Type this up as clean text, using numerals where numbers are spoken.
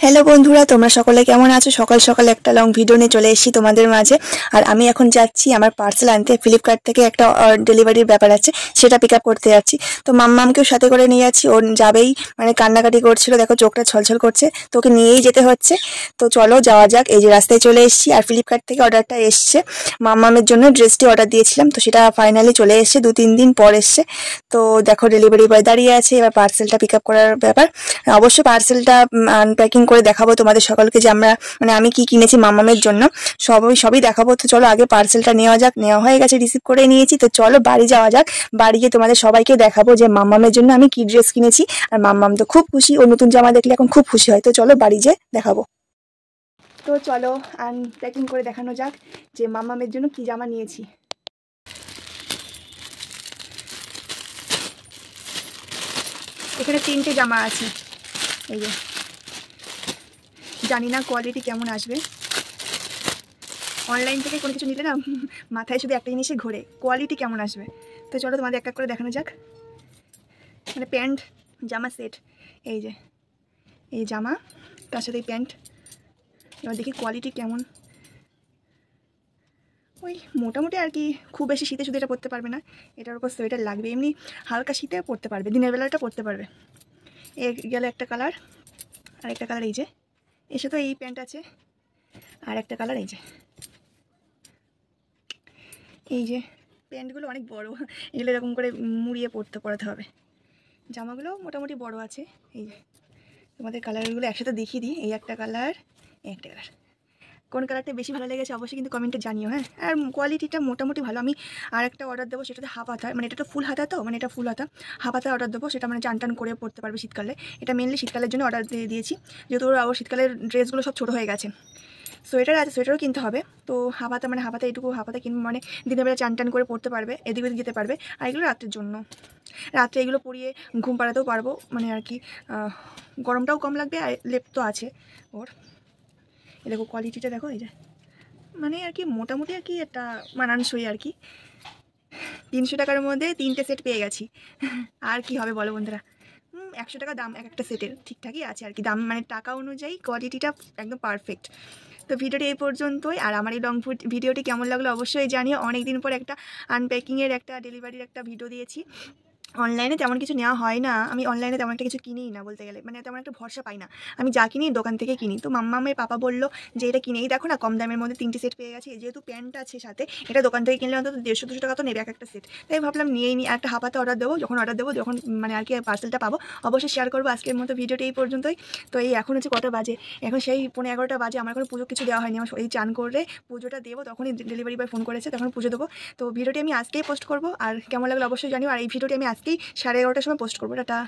Hello বন্ধুরা, তোমরা সকলে কেমন আছো? সকাল সকাল একটা লং ভিডিও নিয়ে চলে এসেছি তোমাদের মাঝে। আর আমি এখন যাচ্ছি আমার পার্সেল আনতে। ফ্লিপকার্ট থেকে একটা ডেলিভারির ব্যাপার আছে, সেটা পিক আপ করতে যাচ্ছি। তো মাম্মামকেও সাথে করে নিয়ে যাচ্ছি। ওর যাবেই মানে কান্নাকাটি করছিল, দেখো চোখটা ছলছল করছে, তো ওকে নিয়েই যেতে হচ্ছে। তো চলো যাওয়া যাক। এই যে রাস্তায় চলে এসেছি। আর ফ্লিপকার্ট থেকে অর্ডারটা এসছে, মাম্মামের জন্য ড্রেসটি অর্ডার দিয়েছিলাম, তো সেটা ফাইনালি চলে এসছে, 2-3 দিন পর এসছে। তো দেখো ডেলিভারি বয় দাঁড়িয়ে আছে, এবার পার্সেলটা পিক আপ করার ব্যাপার। অবশ্যই পার্সেলটা আনপ্যাকিং করে দেখাবো তোমাদের সকলকে যে আমরা মানে আমি কি কিনেছি মাম্মামের জন্য, সবই দেখাবো। তো চলো আগে পার্সেলটা নেওয়া যাক। নেওয়া হয়ে গেছে, রিসিভ করে নিয়েছি। তো চলো বাড়ি যাওয়া যাক। বাড়ি গিয়ে তোমাদের সবাইকে দেখাবো যে মাম্মামের জন্য আমি কি ড্রেস কিনেছি। আর মাম্মাম তো খুব খুশি, ও নতুন জামা দেখলে এখন খুব খুশি হয়। তো চলো বাড়ি যেয়ে দেখাবো। তো চলো আনপ্যাকিং করে দেখানো যাক যে মাম্মামের জন্য কি জামা নিয়েছি। এখানে 3টে জামা আছে। এই যে জানি না কোয়ালিটি কেমন আসবে। অনলাইন থেকে কোনো কিছু নিলে না মাথায় শুধু একটা জিনিসই ঘোরে, কোয়ালিটি কেমন আসবে। তো চলো তোমাদের এক এক করে দেখানো যাক। মানে প্যান্ট জামা সেট, এই যে এই জামা, তার সাথে এই প্যান্ট। এবার দেখি কোয়ালিটি কেমন। ওই মোটামুটি আর কি, খুব বেশি শীতে শুধু এটা পরতে পারবে না, এটার উপর সোয়েটার লাগবে। এমনি হালকা শীতে পরতে পারবে, দিনের বেলাটা পরতে পারবে। এ গেলে একটা কালার, আর একটা কালার এই যে, এর সাথে এই প্যান্ট আছে, আর একটা কালার এই যে। এই যে প্যান্টগুলো অনেক বড়, এগুলো এরকম করে মুড়িয়ে পরাতে হবে। জামাগুলো মোটামুটি বড় আছে। এই যে তোমাদের কালারগুলো একসাথে দেখিয়ে দিই। এই একটা কালার, এই একটা কালার। কোন কালারটা বেশি ভালো লেগেছে অবশ্যই কিন্তু কমেন্টে জানিও। হ্যাঁ, আর কোয়ালিটিটা মোটামুটি ভালো। আমি আর একটা অর্ডার দেবো, সেটাতে হাফ হাতা, মানে এটা তো ফুল হাতা, তো মানে এটা ফুল হাতা, হাফ হাতা অর্ডার দেবো। সেটা মানে টান করে পরতে পারবে শীতকালে। এটা মেনলি শীতকালের জন্য অর্ডার দিয়েছি, যেহেতু ওর শীতকালের ড্রেসগুলো সব ছোটো হয়ে গেছে। সোয়েটার আছে, সোয়েটারও কিনতে হবে। তো হাফ হাতা মানে এইটুকু হাফ হাতা কিনবে, মানে দিনের বেলা টান করে পরতে পারবে, এদিক ওদিক যেতে পারবে। আর এগুলো রাত্রের জন্য, রাত্রে এগুলো পরিয়ে ঘুম পাড়াতেও পারবো, মানে আর কি গরমটাও কম লাগবে। আর লেপ তো আছে ওর। দেখো কোয়ালিটিটা দেখো, এই যে মানে আর কি মোটামুটি আর কি একটা মানানসই আর কি। 300 টাকার মধ্যে 3টে সেট পেয়ে গেছি। আর কি হবে বলো বন্ধুরা। 100 টাকা দাম এক একটা সেটের, ঠিকঠাকই আছে আর কি দাম, মানে টাকা অনুযায়ী কোয়ালিটিটা একদম পারফেক্ট। তো ভিডিওটি এই পর্যন্তই। আর আমার এই লং ভিডিওটি কেমন লাগলো অবশ্যই জানিও। অনেকদিন পর একটা আনপ্যাকিংয়ের একটা ডেলিভারির একটা ভিডিও দিয়েছি। অনলাইনে তেমন কিছু নেওয়া হয় না, আমি অনলাইনে তেমন একটা কিছু কিনিই না বলতে গেলে, মানে তেমন একটা ভরসা পাই না। আমি যা কিনি দোকান থেকে কিনি। তো মাম্মামের পাপা বললো যে এটা কিনেই দেখো না, কম দামের মধ্যে 3টে সেট পেয়ে গেছি। যেহেতু প্যান্ট আছে সাথে, এটা দোকান থেকে কিনলে অন্তত 150-200 টাকা তো নেবে এক একটা সেট। তাই ভাবলাম নিয়েই নিই। একটা হাফাতে অর্ডার দেবো, যখন মানে আর কি পার্সেলটা পাবো অবশ্যই শেয়ার করবো। আজকের মতো ভিডিওটি এই পর্যন্তই। তো এই এখন হচ্ছে কটা বাজে, এখন সেই 11:15 বাজে। আমার কোনো পুজো কিছু দেওয়া হয়নি। আমার এই চান করে পুজোটা দেবো, তখনই ডেলিভারি বয় ফোন করেছে, তখন পুজো দেবো। তো ভিডিওটি আমি আজকেই পোস্ট করবো। আর কেমন লাগলো অবশ্যই জানিও। আর এই ভিডিওটি আমি আজকেই 11:30টার সময় পোস্ট করবো। টাটা।